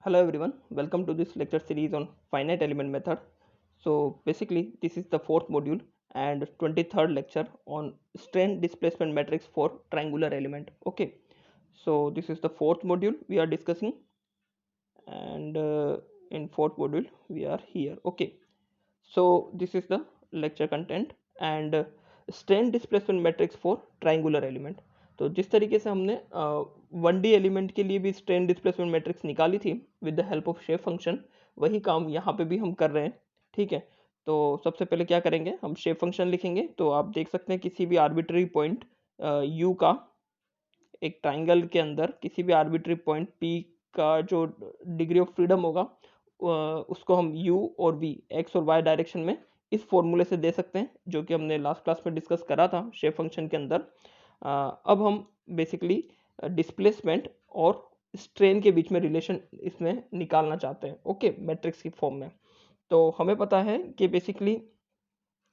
Hello everyone, welcome to this lecture series on finite element method. So basically this is the fourth module and 23rd lecture on strain displacement matrix for triangular element. Okay, so this is the fourth module we are discussing, and in fourth module we are here. Okay, so this is the lecture content and strain displacement matrix for triangular element. तो जिस तरीके से हमने 1D element के लिए भी strain displacement matrix निकाली थी with the help of shape function, वही काम यहाँ पे भी हम कर रहे हैं. ठीक है, तो सबसे पहले क्या करेंगे, हम शेप फंक्शन लिखेंगे. तो आप देख सकते हैं किसी भी आर्बिट्री पॉइंट यू का एक ट्राइंगल के अंदर किसी भी आर्बिट्री पॉइंट पी का जो डिग्री ऑफ फ्रीडम होगा उसको हम u और v x और y डायरेक्शन में इस फॉर्मूले से दे सकते हैं, जो कि हमने लास्ट क्लास में डिस्कस करा था शेप फंक्शन के अंदर. अब हम बेसिकली डिस्प्लेसमेंट और स्ट्रेन के बीच में रिलेशन इसमें निकालना चाहते हैं. ओके, मैट्रिक्स की फॉर्म में. तो हमें पता है कि बेसिकली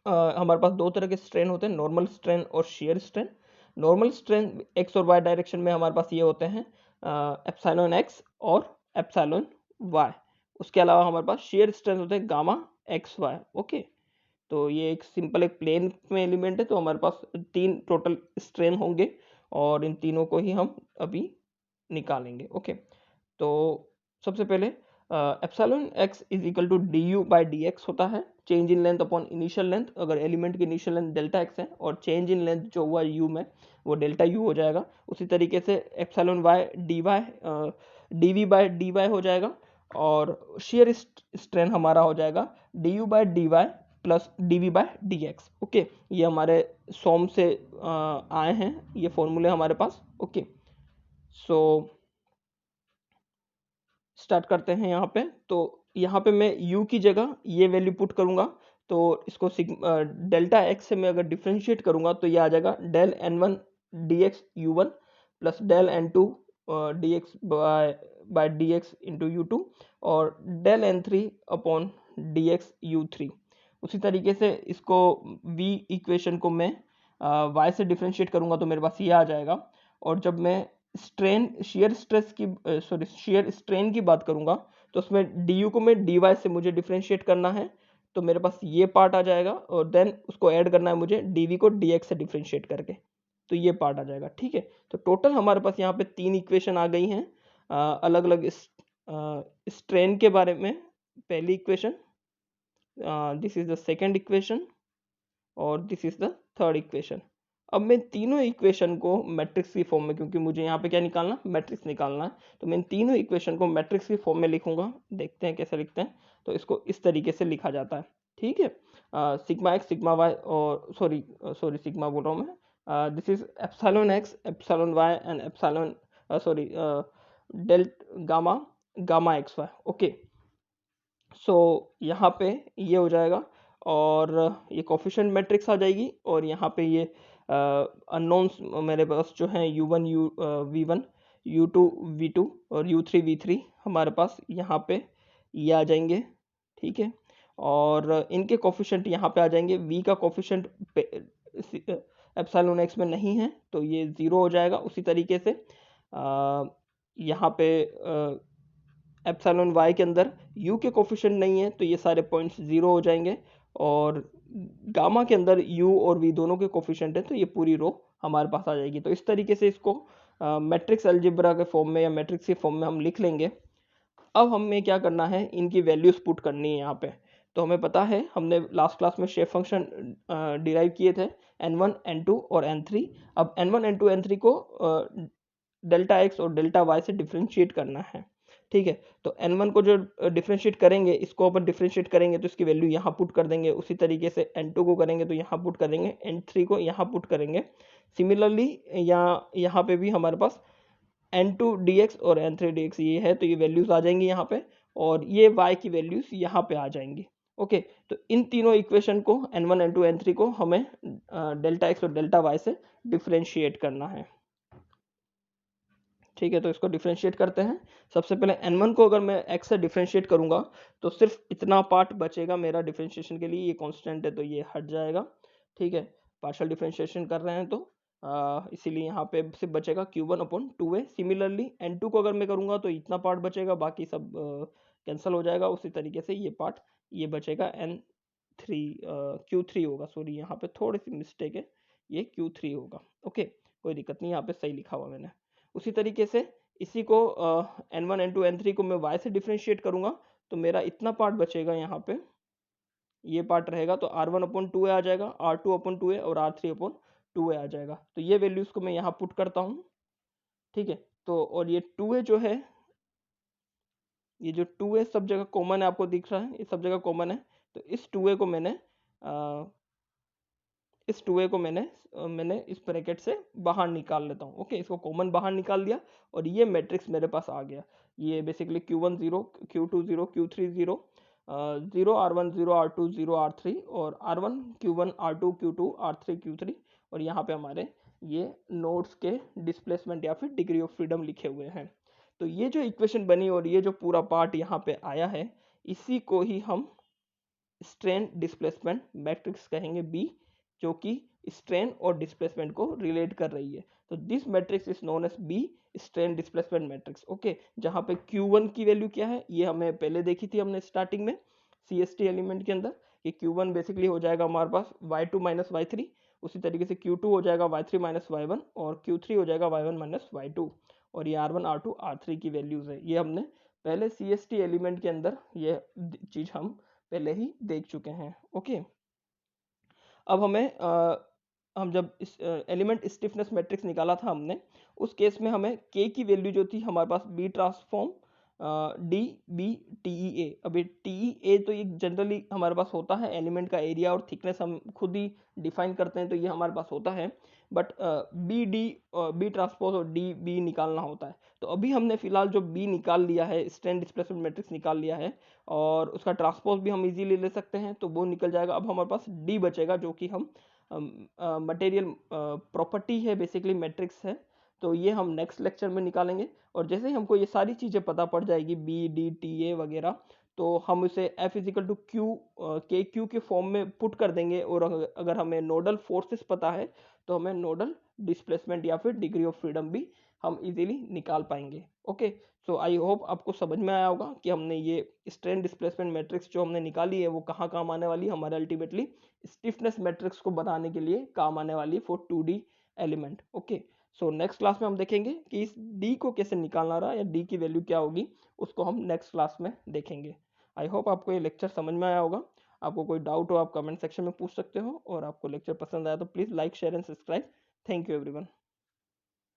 हमारे पास दो तरह के स्ट्रेन होते हैं, नॉर्मल स्ट्रेन और shear strain. Normal strain x और वाई डायरेक्शन में हमारे पास ये होते हैं एप्सिलॉन एक्स और एप्सिलॉन वाई. उसके अलावा हमारे पास शेयर स्ट्रेन होते हैं गामा एक्स वाई. ओके, तो ये एक सिंपल एक प्लेन में एलिमेंट है, तो हमारे पास तीन टोटल स्ट्रेन होंगे और इन तीनों को ही हम अभी निकालेंगे. ओके, तो सबसे पहले epsilon x is equal to d u by d x होता है, change in length upon initial length. अगर एलिमेंट की इनिशियल लेंथ डेल्टा एक्स है और चेंज इन लेंथ जो हुआ यू में वो डेल्टा यू हो जाएगा. उसी तरीके से epsilon y d v by d y हो जाएगा और शेयर स्ट्रेन हमारा हो जाएगा d u by d y plus d v by d x. Okay, ये हमारे सोम से आए हैं ये फॉर्मूले हमारे पास. ओके, सो स्टार्ट करते हैं यहाँ पे. तो यहाँ पे मैं u की जगह ये वैल्यू पुट करूंगा, तो इसको डेल्टा एक्स से मैं अगर डिफ्रेंशिएट करूंगा तो ये आ जाएगा del n one d x u one plus del n two d x by d x into u two और del n three upon d x u three. उसी तरीके से इसको v इक्वेशन को मैं y से डिफ्रेंशिएट करूंगा तो मेरे पास ये आ जाएगा. और जब मैं स्ट्रेन शेयर स्ट्रेस की शेयर स्ट्रेन की बात करूंगा तो उसमें डी यू को मैं डी वाई से मुझे डिफ्रेंशिएट करना है, तो मेरे पास ये पार्ट आ जाएगा और देन उसको ऐड करना है मुझे डी वी को डी एक्स से डिफ्रेंशिएट करके, तो ये पार्ट आ जाएगा. ठीक है, तो टोटल हमारे पास यहाँ पे तीन इक्वेशन आ गई हैं अलग अलग स्ट्रेन के बारे में. पहली equation, this is the second equation और this is the third equation. अब मैं तीनों इक्वेशन को मैट्रिक्स की फॉर्म में, क्योंकि मुझे यहाँ पे क्या निकालना, मैट्रिक्स निकालना है, तो मैं इन तीनों इक्वेशन को मैट्रिक्स की फॉर्म में लिखूंगा. देखते हैं कैसे लिखते हैं. तो इसको इस तरीके से लिखा जाता है. ठीक है, सिग्मा एक्स सिग्मा वाई और सॉरी सिग्मा बोल रहा हूँ मैं. This is epsilon x epsilon y and epsilon sorry del gamma gamma x y. Okay, so यहाँ पे ये हो जाएगा और ये कोफिशिएंट मैट्रिक्स आ जाएगी और यहाँ पे ये अननोन्स मेरे पास जो हैं u1 v1 u2 v2 और u3 v3 हमारे पास यहाँ पे ये आ जाएंगे. ठीक है, और इनके कोफिशिएंट यहाँ पे आ जाएंगे. v का कोफिशिएंट एप्सिलॉन एक्स में नहीं है तो ये ज़ीरो हो जाएगा. उसी तरीके से यहाँ पे एप्सिलॉन वाई के अंदर u के कोफिशिएंट नहीं है तो ये सारे पॉइंट्स ज़ीरो हो जाएंगे और गामा के अंदर u और v दोनों के कोफिशिएंट है तो ये पूरी रो हमारे पास आ जाएगी. तो इस तरीके से इसको मैट्रिक्स अलजेब्रा के फॉर्म में या मैट्रिक्स के फॉर्म में हम लिख लेंगे. अब हमें क्या करना है, इनकी वैल्यूज पुट करनी है यहाँ पे. तो हमें पता है हमने लास्ट क्लास में शेप फंक्शन डिराइव किए थे n1 n2 और n3. अब n1 n2 n3 को डेल्टा एक्स और डेल्टा वाई से डिफ्रेंशिएट करना है. ठीक है, तो n1 को जो डिफ्रेंशिएट करेंगे इसको अपन डिफ्रेंशिएट करेंगे तो इसकी वैल्यू यहाँ पुट कर देंगे. उसी तरीके से n2 को करेंगे तो यहाँ पुट कर देंगे, n3 को यहाँ पुट करेंगे. सिमिलरली यहाँ पे भी हमारे पास n2 dx और n3 dx ये है, तो ये वैल्यूज आ जाएंगी यहाँ पे और ये y की वैल्यूज यहाँ पे आ जाएंगी. ओके, तो इन तीनों इक्वेशन को n1 n2 n3 को हमें डेल्टा x और डेल्टा y से डिफ्रेंशिएट करना है. ठीक है, तो इसको डिफ्रेंशिएट करते हैं. सबसे पहले n1 को अगर मैं x से डिफ्रेंशिएट करूंगा तो सिर्फ इतना पार्ट बचेगा मेरा डिफ्रेंशिएशन के लिए. ये कांस्टेंट है तो ये हट जाएगा. ठीक है, पार्शियल डिफ्रेंशिएशन कर रहे हैं तो इसीलिए यहाँ पे सिर्फ बचेगा Q1/2a। सिमिलरली N2 को अगर मैं करूँगा तो इतना पार्ट बचेगा, बाकी सब कैंसिल हो जाएगा। उसी तरीके से ये पार्ट ये बचेगा N3 Q3 होगा, सॉरी यहाँ पे थोड़ी सी मिस्टेक है, ये Q3 होगा। ओके, कोई दिक्कत नहीं, यहाँ पे सही लिखा हुआ मैंने। उसी तरीके से इसी को N1 N2 N3 को मैं Y से डिफ्रेंशिएट करूँगा तो मेरा इतना पार्ट बचेगा यहाँ पे, ये पार्ट रहेगा तो R1/2a आ जाएगा, R2/2a और R3/2a आ जाएगा। तो ये वैल्यूज को मैं यहाँ पुट करता हूँ, ठीक है। तो और ये 2a जो है, ये जो 2a सब जगह कॉमन है, आपको दिख रहा है, ये सब जगह कॉमन है। तो इस 2a को मैंने इस 2a को मैंने इस ब्रैकेट से बाहर निकाल लेता हूँ। ओके, इसको कॉमन बाहर निकाल दिया और ये मैट्रिक्स मेरे पास आ गया। ये basically Q1 0, Q2 0, Q3 0, 0 R1 0 R2 0 R3 और R1 Q1 R2 Q2 R3 Q3। और यहाँ पे हमारे ये नोड्स के डिस्प्लेसमेंट या फिर डिग्री ऑफ फ्रीडम लिखे हुए हैं। तो ये जो इक्वेशन बनी और ये जो पूरा पार्ट यहाँ पे आया है, इसी को ही हम स्ट्रेन डिस्प्लेसमेंट मैट्रिक्स कहेंगे बी, जो कि स्ट्रेन और डिस्प्लेसमेंट को रिलेट कर रही है। तो this matrix is known as B strain displacement matrix. Okay, जहाँ पे Q1 की वैल्यू क्या है ये हमें पहले देखी थी हमने स्टार्टिंग में CST एलिमेंट के अंदर, कि Q1 बेसिकली हो जाएगा हमारे पास y2 माइनस y3। उसी तरीके से Q2 हो जाएगा y3 माइनस y1 और Q3 हो जाएगा y1 माइनस y2। और ये R1 R2 R3 की वैल्यूज है, ये हमने पहले CST एलिमेंट के अंदर ये चीज हम पहले ही देख चुके हैं। ओके, अब हम जब इस एलिमेंट स्टिफनेस मैट्रिक्स निकाला था हमने, उस केस में हमें k की वैल्यू जो थी हमारे पास b transform d b t e a. अभी टी ई ए तो ये जनरली हमारे पास होता है, एलिमेंट का एरिया और थिकनेस हम खुद ही डिफाइन करते हैं तो ये हमारे पास होता है। बट बी ट्रांसपोज और डी बी निकालना होता है। तो अभी हमने फिलहाल जो बी निकाल लिया है, स्ट्रेन डिस्प्लेसमेंट मैट्रिक्स निकाल लिया है और उसका ट्रांसपोज भी हम इजीली ले सकते हैं, तो वो निकल जाएगा। अब हमारे पास डी बचेगा जो कि हम मटेरियल प्रॉपर्टी है, बेसिकली मैट्रिक्स है। तो ये हम नेक्स्ट लेक्चर में निकालेंगे और जैसे ही हमको ये सारी चीज़ें पता पड़ जाएगी बी डी टी ए वगैरह, तो हम उसे F इजिकल टू क्यू के क्यू के फॉर्म में पुट कर देंगे। और अगर हमें नोडल फोर्सेस पता है तो हमें नोडल डिस्प्लेसमेंट या फिर डिग्री ऑफ फ्रीडम भी हम इजीली निकाल पाएंगे। ओके, सो आई होप आपको समझ में आया होगा कि हमने ये स्ट्रेन डिस्प्लेसमेंट मैट्रिक्स जो हमने निकाली है वो कहाँ काम आने वाली है, हमारे अल्टीमेटली स्टिफनेस मैट्रिक्स को बनाने के लिए काम आने वाली for 2D element. Okay, so next class में हम देखेंगे कि इस डी को कैसे निकालना रहा या डी की वैल्यू क्या होगी, उसको हम नेक्स्ट क्लास में देखेंगे। आई होप आपको ये लेक्चर समझ में आया होगा। आपको कोई डाउट हो आप कमेंट सेक्शन में पूछ सकते हो और आपको लेक्चर पसंद आया तो please like share and subscribe. Thank you everyone.